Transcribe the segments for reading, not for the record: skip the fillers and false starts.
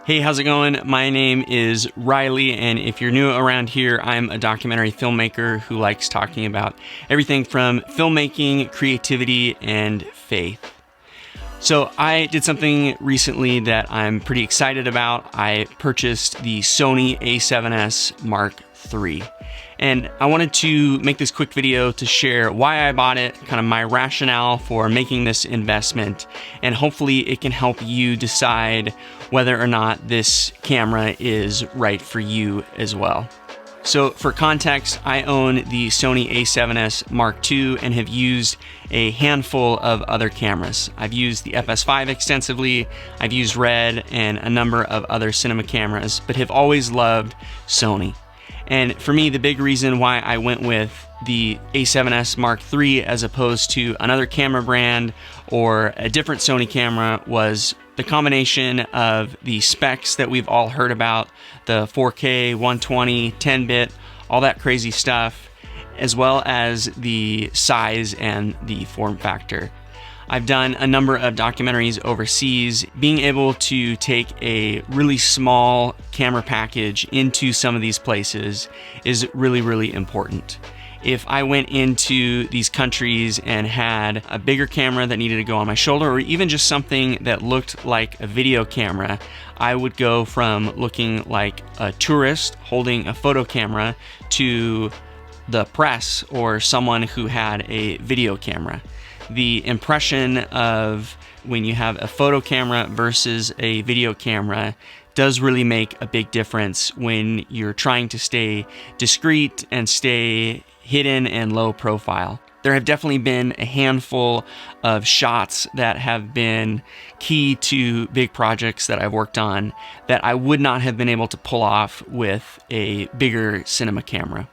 Hey, how's it going? My name is Riley, and if you're new around here, I'm a documentary filmmaker who likes talking about everything from filmmaking, creativity, and faith. So I did something recently that I'm pretty excited about. I purchased the Sony A7S Mark III. And I wanted to make this quick video to share why I bought it, kind of my rationale for making this investment, and hopefully it can help you decide whether or not this camera is right for you as well. So for context, I own the Sony A7S Mark II and have used a handful of other cameras. I've used the FS5 extensively, I've used Red and a number of other cinema cameras, but have always loved Sony. And for me, the big reason why I went with the A7S Mark III as opposed to another camera brand or a different Sony camera was the combination of the specs that we've all heard about, the 4K, 120, 10-bit, all that crazy stuff, as well as the size and the form factor. I've done a number of documentaries overseas. Being able to take a really small camera package into some of these places is really, really important. If I went into these countries and had a bigger camera that needed to go on my shoulder, or even just something that looked like a video camera, I would go from looking like a tourist holding a photo camera to the press or someone who had a video camera. The impression of when you have a photo camera versus a video camera does really make a big difference when you're trying to stay discreet and stay hidden and low profile. There have definitely been a handful of shots that have been key to big projects that I've worked on that I would not have been able to pull off with a bigger cinema camera.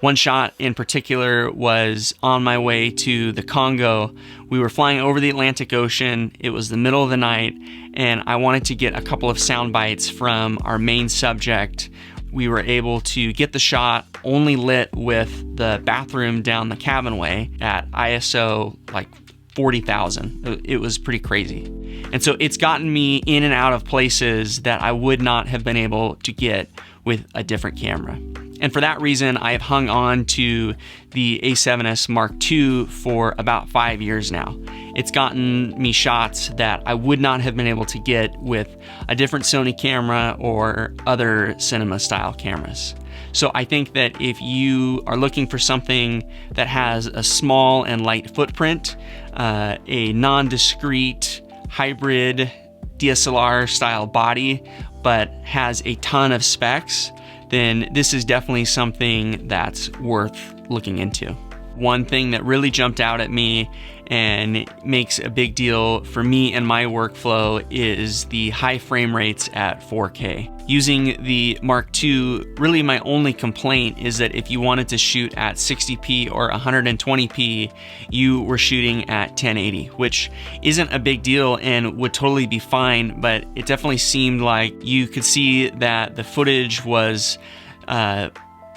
One shot in particular was on my way to the Congo. We were flying over the Atlantic Ocean. It was the middle of the night, and I wanted to get a couple of sound bites from our main subject. We were able to get the shot only lit with the bathroom down the cabinway at ISO like 40,000. It was pretty crazy. And so it's gotten me in and out of places that I would not have been able to get with a different camera. And for that reason, I have hung on to the A7S Mark II for about 5 years now. It's gotten me shots that I would not have been able to get with a different Sony camera or other cinema style cameras. So I think that if you are looking for something that has a small and light footprint, a non-discrete hybrid DSLR style body, but has a ton of specs, then this is definitely something that's worth looking into. One thing that really jumped out at me and makes a big deal for me and my workflow is the high frame rates at 4K. Using the Mark II, really my only complaint is that if you wanted to shoot at 60p or 120p, you were shooting at 1080, which isn't a big deal and would totally be fine, but it definitely seemed like you could see that the footage was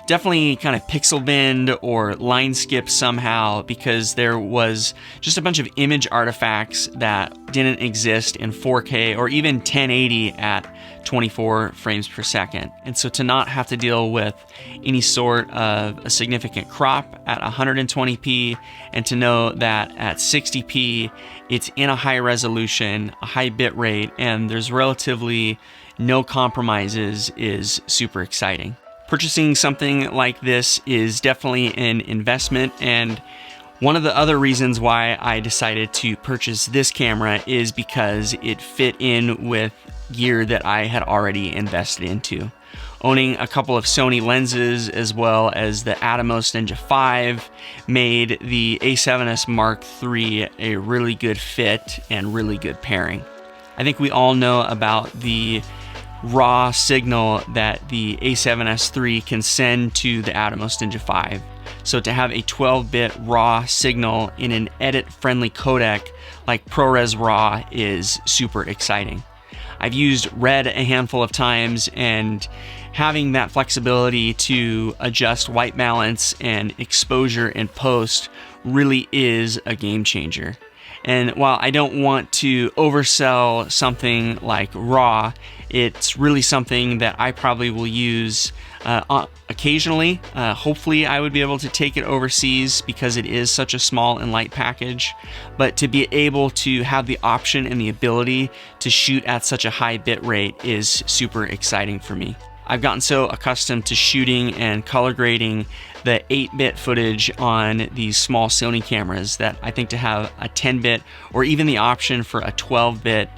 definitely kind of pixel bend or line skip somehow, because there was just a bunch of image artifacts that didn't exist in 4K or even 1080 at 24 frames per second. And so to not have to deal with any sort of a significant crop at 120p, and to know that at 60p it's in a high resolution, a high bit rate, and there's relatively no compromises is super exciting. Purchasing something like this is definitely an investment, and one of the other reasons why I decided to purchase this camera is because it fit in with gear that I had already invested into. Owning a couple of Sony lenses as well as the Atomos Ninja 5 made the A7S Mark III a really good fit and really good pairing. I think we all know about the raw signal that the A7S III can send to the Atomos Ninja 5. So to have a 12-bit raw signal in an edit-friendly codec like ProRes RAW is super exciting. I've used Red a handful of times, and having that flexibility to adjust white balance and exposure in post really is a game changer. And while I don't want to oversell something like RAW, It's really something that I probably will use occasionally. Hopefully I would be able to take it overseas because it is such a small and light package, but to be able to have the option and the ability to shoot at such a high bit rate is super exciting for me. I've gotten so accustomed to shooting and color grading the 8-bit footage on these small Sony cameras that I think to have a 10-bit or even the option for a 12-bit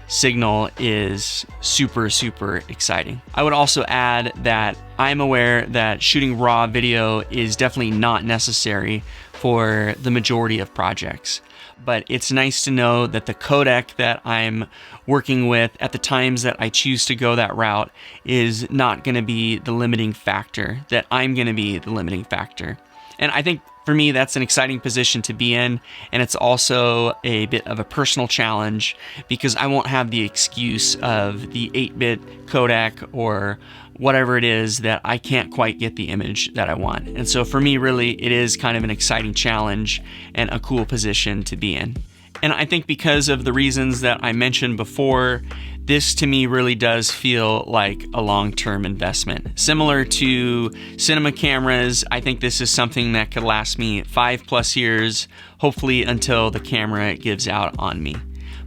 signal is super, super exciting. I would also add that I'm aware that shooting raw video is definitely not necessary for the majority of projects. But it's nice to know that the codec that I'm working with at the times that I choose to go that route is not going to be the limiting factor, that I'm going to be the limiting factor. And I think for me, that's an exciting position to be in, and it's also a bit of a personal challenge because I won't have the excuse of the 8-bit codec or whatever it is that I can't quite get the image that I want. And so for me, really, it is kind of an exciting challenge and a cool position to be in. And I think because of the reasons that I mentioned before, this to me really does feel like a long-term investment. Similar to cinema cameras, I think this is something that could last me 5+ years, hopefully until the camera gives out on me.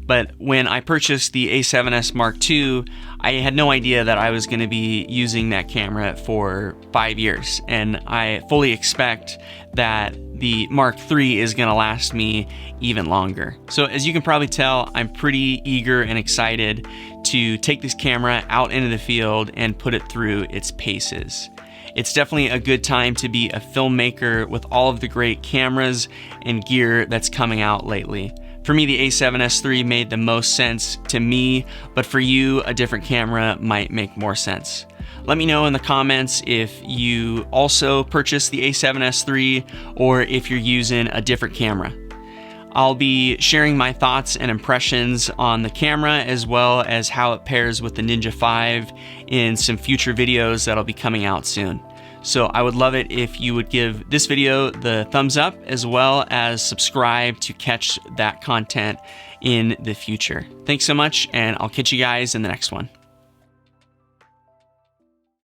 But when I purchased the A7S Mark II, I had no idea that I was going to be using that camera for 5 years. And I fully expect that the Mark III is going to last me even longer. So as you can probably tell, I'm pretty eager and excited to take this camera out into the field and put it through its paces. It's definitely a good time to be a filmmaker with all of the great cameras and gear that's coming out lately. For me, the A7S III made the most sense to me, but for you, a different camera might make more sense. Let me know in the comments if you also purchased the A7S III or if you're using a different camera. I'll be sharing my thoughts and impressions on the camera as well as how it pairs with the Ninja 5 in some future videos that'll be coming out soon. So I would love it if you would give this video the thumbs up as well as subscribe to catch that content in the future. Thanks so much, and I'll catch you guys in the next one.